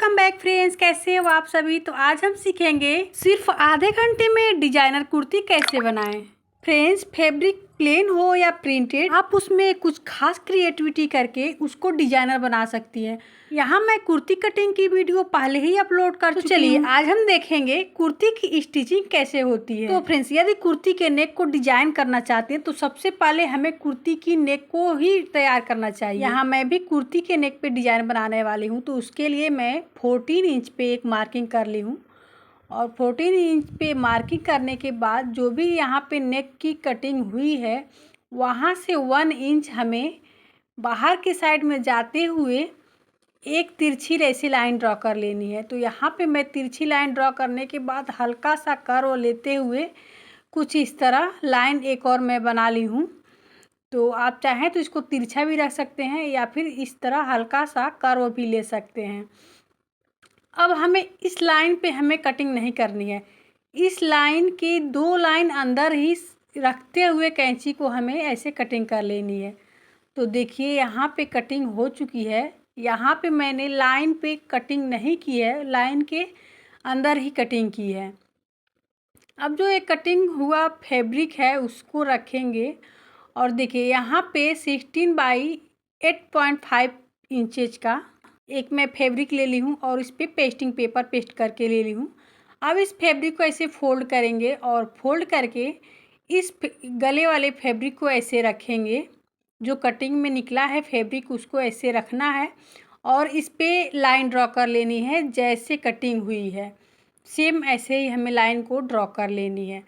Welcome back friends, कैसे हो आप सभी। तो आज हम सीखेंगे सिर्फ आधे घंटे में डिजाइनर कुर्ती कैसे बनाएं। फ्रेंड्स, फैब्रिक प्लेन हो या प्रिंटेड, आप उसमें कुछ खास क्रिएटिविटी करके उसको डिजाइनर बना सकती हैं। यहाँ मैं कुर्ती कटिंग की वीडियो पहले ही अपलोड कर चुकी हूँ। चलिए आज हम देखेंगे कुर्ती की स्टिचिंग कैसे होती है। तो फ्रेंड्स, यदि कुर्ती के नेक को डिजाइन करना चाहते हैं तो सबसे पहले हमें कुर्ती की नेक को ही तैयार करना चाहिए। यहाँ मैं भी कुर्ती के नेक पे डिजाइन बनाने वाली हूँ, तो उसके लिए मैं 14 इंच पे एक मार्किंग कर ली हूँ। और 14 इंच पे मार्किंग करने के बाद जो भी यहाँ पे नेक की कटिंग हुई है वहाँ से 1 इंच हमें बाहर के साइड में जाते हुए एक तिरछी ऐसी लाइन ड्रॉ कर लेनी है। तो यहाँ पे मैं तिरछी लाइन ड्रॉ करने के बाद हल्का सा कर्व लेते हुए कुछ इस तरह लाइन एक और मैं बना ली हूँ। तो आप चाहें तो इसको तिरछा भी रख सकते हैं या फिर इस तरह हल्का सा कर्व भी ले सकते हैं। अब हमें इस लाइन पे हमें कटिंग नहीं करनी है, इस लाइन की 2 लाइन अंदर ही रखते हुए कैंची को हमें ऐसे कटिंग कर लेनी है। तो देखिए यहाँ पे कटिंग हो चुकी है। यहाँ पे मैंने लाइन पे कटिंग नहीं की है, लाइन के अंदर ही कटिंग की है। अब जो एक कटिंग हुआ फैब्रिक है उसको रखेंगे और देखिए यहाँ पे 16 बाई 8.5 इंचेज का एक मैं फैब्रिक ले ली हूँ और इस पर पेस्टिंग पेपर पेस्ट करके ले ली हूँ। अब इस फैब्रिक को ऐसे फोल्ड करेंगे और फोल्ड करके इस गले वाले फैब्रिक को ऐसे रखेंगे। जो कटिंग में निकला है फैब्रिक उसको ऐसे रखना है और इस पर लाइन ड्रॉ कर लेनी है। जैसे कटिंग हुई है सेम ऐसे ही हमें लाइन को ड्रॉ कर लेनी है।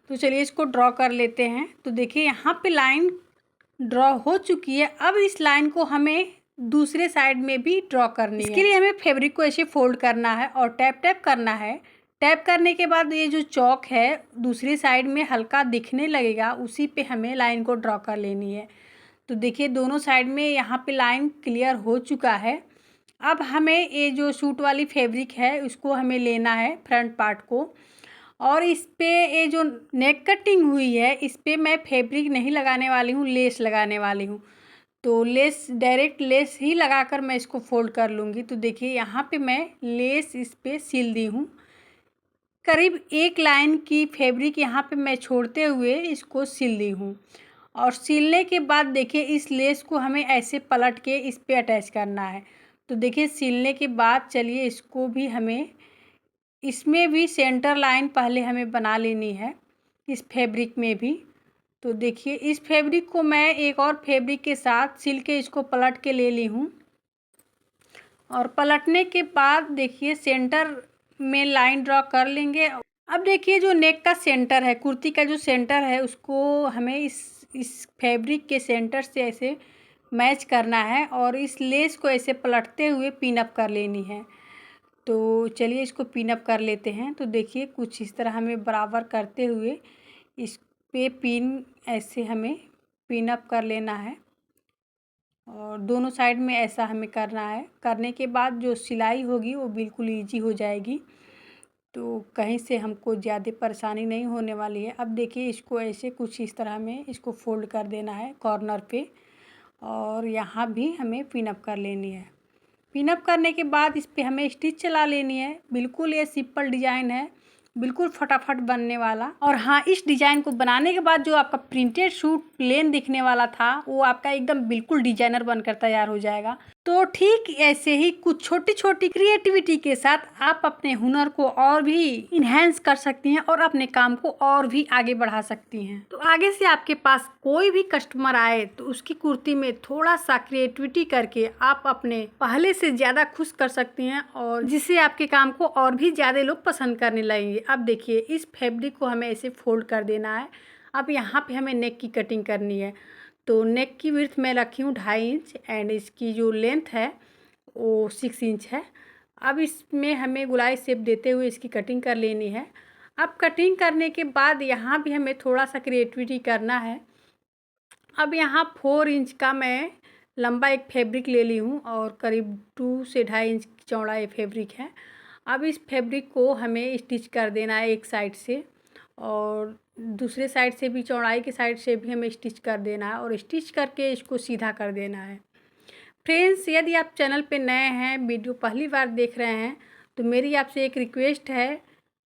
तो चलिए इसको ड्रॉ कर लेते हैं। तो देखिए यहाँ पे लाइन ड्रॉ हो चुकी है। अब इस लाइन को हमें दूसरे साइड में भी ड्रॉ करनी है। इसके लिए हमें फैब्रिक को ऐसे फोल्ड करना है और टैप टैप करना है। टैप करने के बाद ये जो चौक है दूसरी साइड में हल्का दिखने लगेगा, उसी पे हमें लाइन को ड्रॉ कर लेनी है। तो देखिए दोनों साइड में यहाँ पे लाइन क्लियर हो चुका है। अब हमें ये जो सूट वाली फैब्रिक है उसको हमें लेना है, फ्रंट पार्ट को, और इस पे ये जो नेक कटिंग हुई है इस पे मैं फैब्रिक नहीं लगाने वाली हूँ, लेस लगाने वाली हूँ। तो लेस डायरेक्ट लेस ही लगाकर मैं इसको फोल्ड कर लूँगी। तो देखिए यहाँ पे मैं लेस इस पे सिल दी हूँ। करीब 1 लाइन की फैब्रिक यहाँ पे मैं छोड़ते हुए इसको सिल दी हूँ। और सिलने के बाद देखिए इस लेस को हमें ऐसे पलट के इस पे अटैच करना है। तो देखिए सिलने के बाद चलिए इसको भी हमें इसमें भी सेंटर लाइन पहले हमें बना लेनी है इस फैब्रिक में भी। तो देखिए इस फैब्रिक को मैं एक और फैब्रिक के साथ सिल के इसको पलट के ले ली हूँ। और पलटने के बाद देखिए सेंटर में लाइन ड्रॉ कर लेंगे। अब देखिए जो नेक का सेंटर है, कुर्ती का जो सेंटर है उसको हमें इस फैब्रिक के सेंटर से ऐसे मैच करना है और इस लेस को ऐसे पलटते हुए पिन अप कर लेनी है। तो चलिए इसको पिन अप कर लेते हैं। तो देखिए कुछ इस तरह हमें बराबर करते हुए इस पे पिन ऐसे हमें पिन अप कर लेना है और दोनों साइड में ऐसा हमें करना है। करने के बाद जो सिलाई होगी वो बिल्कुल इजी हो जाएगी, तो कहीं से हमको ज़्यादा परेशानी नहीं होने वाली है। अब देखिए इसको ऐसे कुछ इस तरह में इसको फोल्ड कर देना है कॉर्नर पे और यहाँ भी हमें पिन अप कर लेनी है। पिन अप करने के बाद इस पे हमें स्टिच चला लेनी है। बिल्कुल ये सिंपल डिज़ाइन है, बिल्कुल फटाफट बनने वाला। और हाँ, इस डिज़ाइन को बनाने के बाद जो आपका प्रिंटेड सूट प्लेन दिखने वाला था वो आपका एकदम बिल्कुल डिजाइनर बनकर तैयार हो जाएगा। तो ठीक ऐसे ही कुछ छोटी छोटी क्रिएटिविटी के साथ आप अपने हुनर को और भी इन्हेंस कर सकती हैं और अपने काम को और भी आगे बढ़ा सकती हैं। तो आगे से आपके पास कोई भी कस्टमर आए तो उसकी कुर्ती में थोड़ा सा क्रिएटिविटी करके आप अपने पहले से ज़्यादा खुश कर सकती हैं और जिससे आपके काम को और भी ज़्यादा लोग पसंद करने लगेंगे। अब देखिए इस फैब्रिक को हमें ऐसे फोल्ड कर देना है। अब यहाँ पे हमें नेक की कटिंग करनी है। तो नेक की विड्थ मैं रखी हूँ 2.5 इंच एंड इसकी जो लेंथ है वो 6 इंच है। अब इसमें हमें गोलाई शेप देते हुए इसकी कटिंग कर लेनी है। अब कटिंग करने के बाद यहाँ भी हमें थोड़ा सा क्रिएटिविटी करना है। अब यहाँ 4 इंच का मैं लंबा एक फैब्रिक ले ली हूँ और करीब 2 से 2.5 इंच चौड़ा ये फैब्रिक है। अब इस फैब्रिक को हमें स्टिच कर देना है एक साइड से और दूसरे साइड से भी, चौड़ाई के साइड से भी हमें स्टिच कर देना है और स्टिच करके इसको सीधा कर देना है। फ्रेंड्स, यदि आप चैनल पे नए हैं, वीडियो पहली बार देख रहे हैं, तो मेरी आपसे एक रिक्वेस्ट है,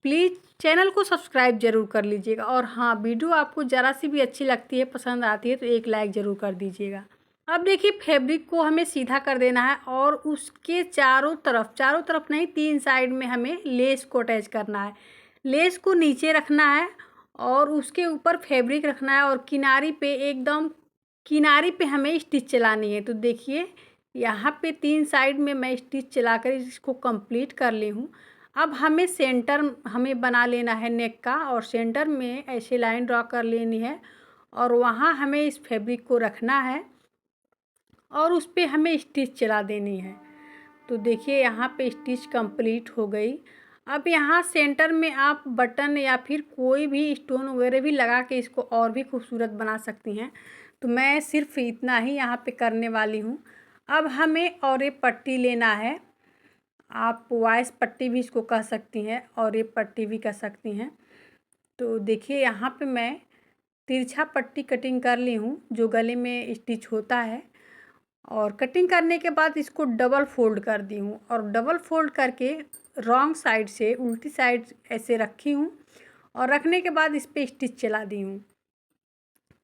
प्लीज़ चैनल को सब्सक्राइब ज़रूर कर लीजिएगा। और हाँ, वीडियो आपको ज़रा सी भी अच्छी लगती है, पसंद आती है, तो एक लाइक ज़रूर कर दीजिएगा। अब देखिए, फैब्रिक को हमें सीधा कर देना है और उसके चारों तरफ नहीं, 3 साइड में हमें लेस को अटैच करना है। लेस को नीचे रखना है और उसके ऊपर फैब्रिक रखना है और किनारी पे हमें स्टिच चलानी है। तो देखिए, यहाँ पे 3 साइड में मैं स्टिच चलाकर इसको कंप्लीट कर ली हूँ। अब हमें सेंटर हमें बना लेना है नेक का, और सेंटर में ऐसे लाइन ड्रॉ कर लेनी है और वहाँ हमें इस फैब्रिक को रखना है और उस पे हमें स्टिच चला देनी है। तो देखिए, यहाँ पे स्टिच कंप्लीट हो गई। अब यहाँ सेंटर में आप बटन या फिर कोई भी स्टोन वगैरह भी लगा के इसको और भी खूबसूरत बना सकती हैं। तो मैं सिर्फ इतना ही यहाँ पे करने वाली हूँ। अब हमें और एक पट्टी लेना है, आप वॉइस पट्टी भी इसको कह सकती हैं और ये पट्टी भी कह सकती हैं। तो देखिए, यहाँ पे मैं तिरछा पट्टी कटिंग कर ली हूँ जो गले में स्टिच होता है, और कटिंग करने के बाद इसको डबल फोल्ड कर दी हूँ और डबल फोल्ड करके रॉन्ग साइड से उल्टी साइड ऐसे रखी हूँ और रखने के बाद इस पे स्टिच चला दी हूँ।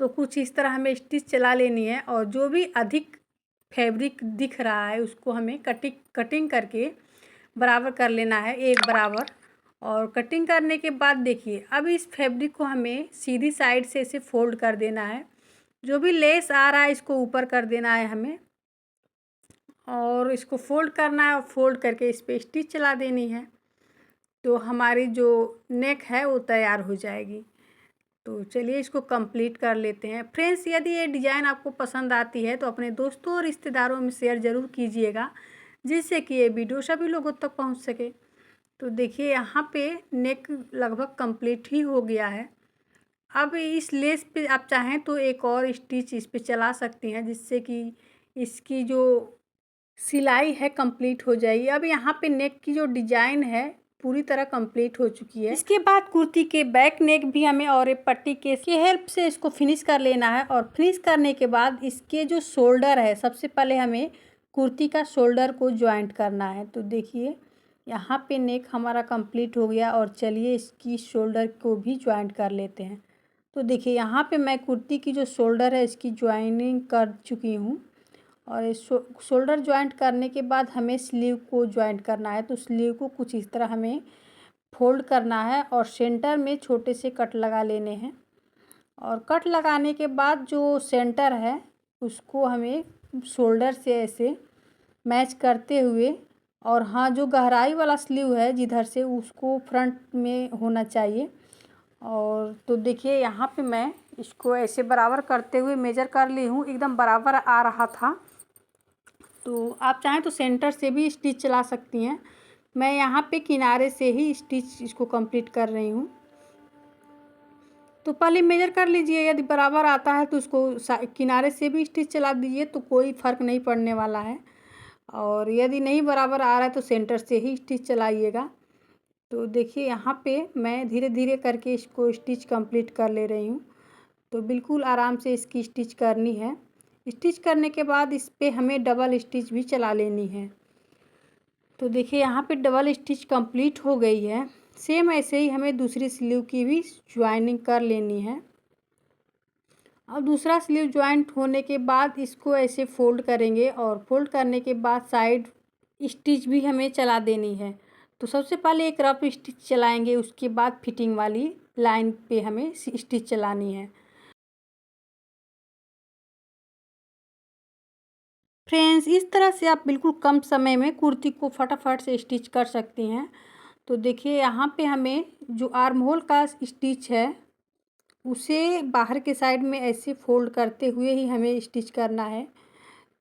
तो कुछ इस तरह हमें स्टिच चला लेनी है और जो भी अधिक फैब्रिक दिख रहा है उसको हमें कटिंग करके बराबर कर लेना है, एक बराबर। और कटिंग करने के बाद देखिए, अब इस फैब्रिक को हमें सीधी साइड से इसे फोल्ड कर देना है। जो भी लेस आ रहा है इसको ऊपर कर देना है हमें और इसको फोल्ड करना है और फोल्ड करके इस पर स्टिच चला देनी है। तो हमारी जो नेक है वो तैयार हो जाएगी। तो चलिए इसको कंप्लीट कर लेते हैं। फ्रेंड्स, यदि ये डिज़ाइन आपको पसंद आती है तो अपने दोस्तों और रिश्तेदारों में शेयर ज़रूर कीजिएगा, जिससे कि ये वीडियो सभी लोगों तक पहुंच सके। तो देखिए, यहाँ पे नेक लगभग कंप्लीट ही हो गया है। अब इस लेस पे आप चाहें तो एक और स्टिच इस पे चला सकती हैं, जिससे कि इसकी जो सिलाई है कंप्लीट हो जाएगी। अब यहाँ पे नेक की जो डिज़ाइन है पूरी तरह कंप्लीट हो चुकी है। इसके बाद कुर्ती के बैक नेक भी हमें और एक पट्टी के हेल्प से इसको फिनिश कर लेना है। और फिनिश करने के बाद इसके जो शोल्डर है, सबसे पहले हमें कुर्ती का शोल्डर को ज्वाइंट करना है। तो देखिए, यहाँ पे नेक हमारा कंप्लीट हो गया और चलिए इसकी शोल्डर को भी ज्वाइंट कर लेते हैं। तो देखिए, यहाँ पे मैं कुर्ती की जो शोल्डर है इसकी ज्वाइनिंग कर चुकी हूँ और इस शोल्डर ज्वाइंट करने के बाद हमें स्लीव को ज्वाइंट करना है। तो स्लीव को कुछ इस तरह हमें फोल्ड करना है और सेंटर में छोटे से कट लगा लेने हैं। और कट लगाने के बाद जो सेंटर है उसको हमें शोल्डर से ऐसे मैच करते हुए, और हाँ, जो गहराई वाला स्लीव है जिधर से, उसको फ्रंट में होना चाहिए। और तो देखिए, यहाँ पे मैं इसको ऐसे बराबर करते हुए मेजर कर ली हूँ, एकदम बराबर आ रहा था। तो आप चाहें तो सेंटर से भी स्टिच चला सकती हैं। मैं यहाँ पे किनारे से ही स्टिच इसको कंप्लीट कर रही हूँ। तो पहले मेजर कर लीजिए, यदि बराबर आता है तो उसको किनारे से भी स्टिच चला दीजिए, तो कोई फ़र्क नहीं पड़ने वाला है। और यदि नहीं बराबर आ रहा है तो सेंटर से ही स्टिच चलाइएगा। तो देखिए, यहाँ पे मैं धीरे धीरे करके इसको स्टिच कंप्लीट कर ले रही हूँ। तो बिल्कुल आराम से इसकी स्टिच करनी है। स्टिच करने के बाद इस पे हमें डबल स्टिच भी चला लेनी है। तो देखिए, यहाँ पे डबल स्टिच कंप्लीट हो गई है। सेम ऐसे ही हमें दूसरी स्लीव की भी ज्वाइनिंग कर लेनी है। अब दूसरा स्लीव ज्वाइंट होने के बाद इसको ऐसे फोल्ड करेंगे और फोल्ड करने के बाद साइड स्टिच भी हमें चला देनी है। तो सबसे पहले एक रफ स्टिच चलाएंगे, उसके बाद फिटिंग वाली लाइन पे हमें स्टिच चलानी है। फ्रेंड्स, इस तरह से आप बिल्कुल कम समय में कुर्ती को फटाफट से स्टिच कर सकती हैं। तो देखिए, यहाँ पे हमें जो आर्म होल का स्टिच है उसे बाहर के साइड में ऐसे फोल्ड करते हुए ही हमें स्टिच करना है।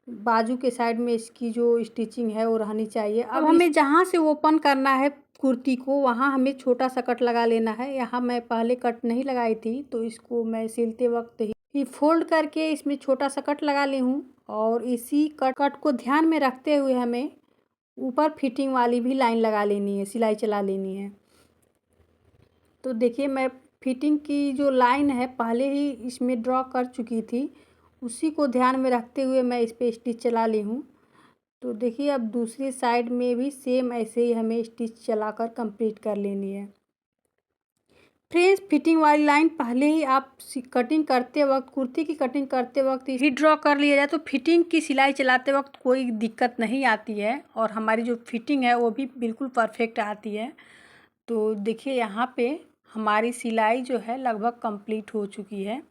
बाजू के साइड में इसकी जो स्टिचिंग है वो रहनी चाहिए। अब हमें जहाँ से ओपन करना है कुर्ती को, वहाँ हमें छोटा सा कट लगा लेना है। यहाँ मैं पहले कट नहीं लगाई थी, तो इसको मैं सिलते वक्त ही फोल्ड करके इसमें छोटा सा कट लगा ली हूँ। और इसी कट को ध्यान में रखते हुए हमें ऊपर फिटिंग वाली भी लाइन लगा लेनी है, सिलाई चला लेनी है। तो देखिए, मैं फिटिंग की जो लाइन है पहले ही इसमें ड्रॉ कर चुकी थी, उसी को ध्यान में रखते हुए मैं इस पर स्टिच चला ली हूँ। तो देखिए अब दूसरी साइड में भी सेम ऐसे ही हमें स्टिच चलाकर कंप्लीट कर लेनी है। फ्रेंड्स, फिटिंग वाली लाइन पहले ही आप कटिंग करते वक्त, कुर्ती की कटिंग करते वक्त ही ड्रॉ कर लिया जाए तो फिटिंग की सिलाई चलाते वक्त कोई दिक्कत नहीं आती है और हमारी जो फिटिंग है वो भी बिल्कुल परफेक्ट आती है। तो देखिए यहाँ पे हमारी सिलाई जो है लगभग कंप्लीट हो चुकी है।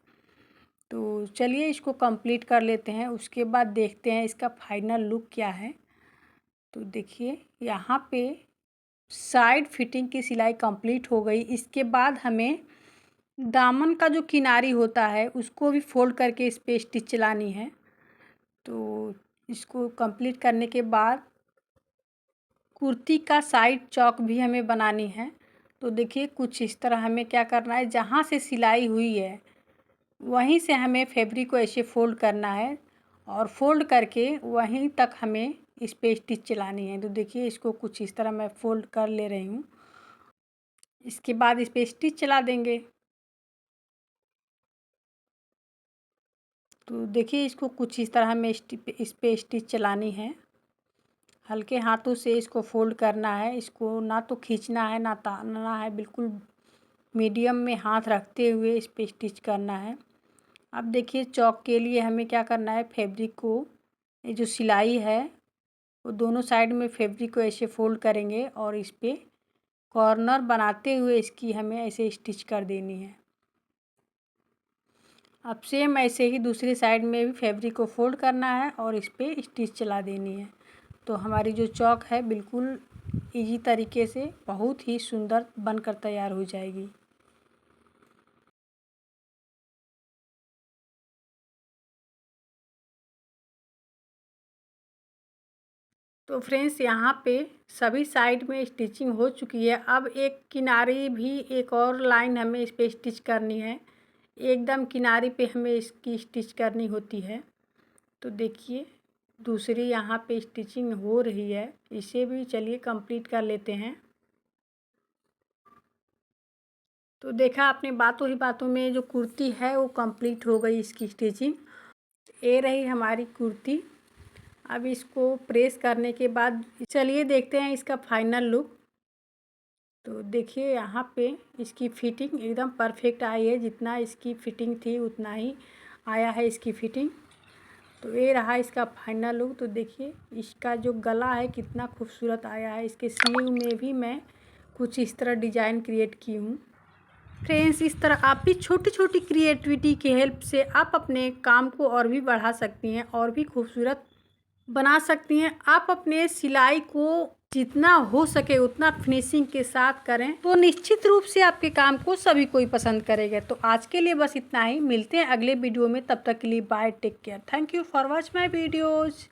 तो चलिए इसको कंप्लीट कर लेते हैं, उसके बाद देखते हैं इसका फाइनल लुक क्या है। तो देखिए यहाँ पे साइड फिटिंग की सिलाई कंप्लीट हो गई। इसके बाद हमें दामन का जो किनारी होता है उसको भी फोल्ड करके इस पे स्टिच चलानी है। तो इसको कंप्लीट करने के बाद कुर्ती का साइड चौक भी हमें बनानी है। तो देखिए कुछ इस तरह हमें क्या करना है, जहाँ से सिलाई हुई है वहीं से हमें फैब्रिक को ऐसे फोल्ड करना है और फोल्ड करके वहीं तक हमें इस पे स्टिच चलानी है। तो देखिए इसको कुछ इस तरह मैं फोल्ड कर ले रही हूँ। इसके बाद इस पे स्टिच चला देंगे। तो देखिए इसको कुछ इस तरह हमें इस पे स्टिच चलानी है। हल्के हाथों से इसको फोल्ड करना है, इसको ना तो खींचना है ना तानना है, बिल्कुल मीडियम में हाथ रखते हुए इस पे स्टिच करना है। अब देखिए चौक के लिए हमें क्या करना है, फैब्रिक को, ये जो सिलाई है वो दोनों साइड में फैब्रिक को ऐसे फोल्ड करेंगे और इस पे कॉर्नर बनाते हुए इसकी हमें ऐसे स्टिच कर देनी है। अब सेम ऐसे ही दूसरी साइड में भी फैब्रिक को फोल्ड करना है और इस पे स्टिच चला देनी है। तो हमारी जो चौक है बिल्कुल इजी तरीके से बहुत ही सुंदर बनकर तैयार हो जाएगी। तो फ्रेंड्स यहाँ पे सभी साइड में स्टिचिंग हो चुकी है। अब एक किनारी भी एक और लाइन हमें इस पे स्टिच करनी है। एकदम किनारी पे हमें इसकी स्टिच करनी होती है। तो देखिए दूसरी यहाँ पे स्टिचिंग हो रही है, इसे भी चलिए कंप्लीट कर लेते हैं। तो देखा आपने बातों ही बातों में जो कुर्ती है वो कंप्लीट हो गई इसकी स्टिचिंग। ये रही हमारी कुर्ती। अब इसको प्रेस करने के बाद चलिए देखते हैं इसका फाइनल लुक। तो देखिए यहाँ पे इसकी फ़िटिंग एकदम परफेक्ट आई है, जितना इसकी फ़िटिंग थी उतना ही आया है इसकी फ़िटिंग। तो ये रहा इसका फाइनल लुक। तो देखिए इसका जो गला है कितना खूबसूरत आया है। इसके स्लीव में भी मैं कुछ इस तरह डिज़ाइन क्रिएट की हूँ। फ्रेंड्स, इस तरह आप भी छोटी छोटी क्रिएटिविटी की हेल्प से आप अपने काम को और भी बढ़ा सकती हैं और भी खूबसूरत बना सकती हैं। आप अपने सिलाई को जितना हो सके उतना फिनिशिंग के साथ करें तो निश्चित रूप से आपके काम को सभी कोई पसंद करेगा। तो आज के लिए बस इतना ही, मिलते हैं अगले वीडियो में, तब तक के लिए bye, take care, thank you for watch my videos.